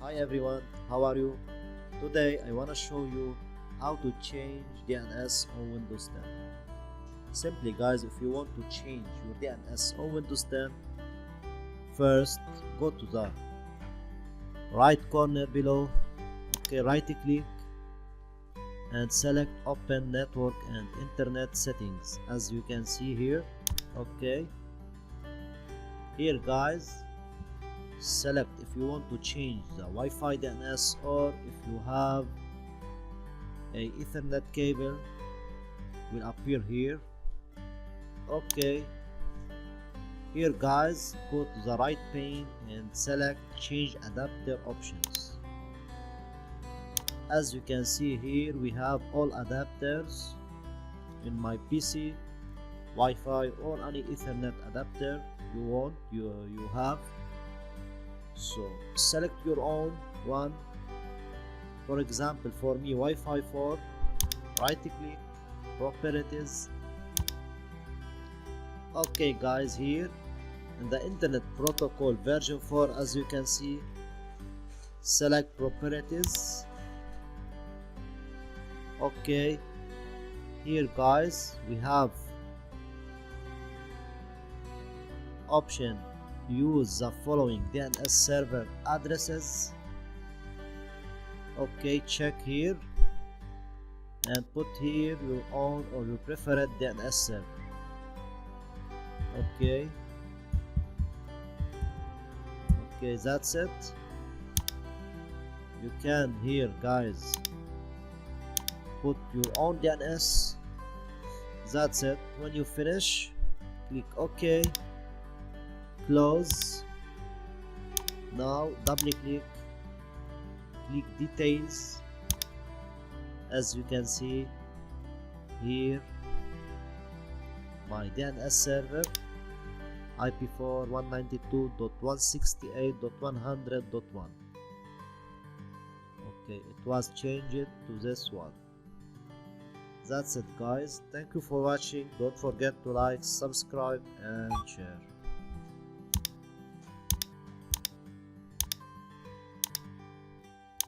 Hi everyone, how are you? Today I want to show you how to change DNS on Windows 10. Simply guys, if you want to change your DNS on Windows 10, first go to the right corner below, right click and select Open Network and Internet Settings as you can see here. Here guys, select if you want to change the Wi-Fi DNS or if you have a Ethernet cable will appear here. Here guys, go to the right pane and select change adapter options. As you can see here, we have all adapters in my PC, Wi-Fi or any Ethernet adapter you have. So select your own one. For example, for me Wi-Fi 4, right click, properties. Guys, here in the Internet Protocol version 4, as you can see, select properties. Here guys, we have option use the following DNS server addresses. Check here and put here your own or your preferred DNS server. That's it. You can here guys put your own DNS. That's it. When you finish, click OK, close. Now double click details. As you can see here, my DNS server IP4 192.168.100.1. It was changed to this one. That's it guys. Thank you for watching. Don't forget to like, subscribe and share.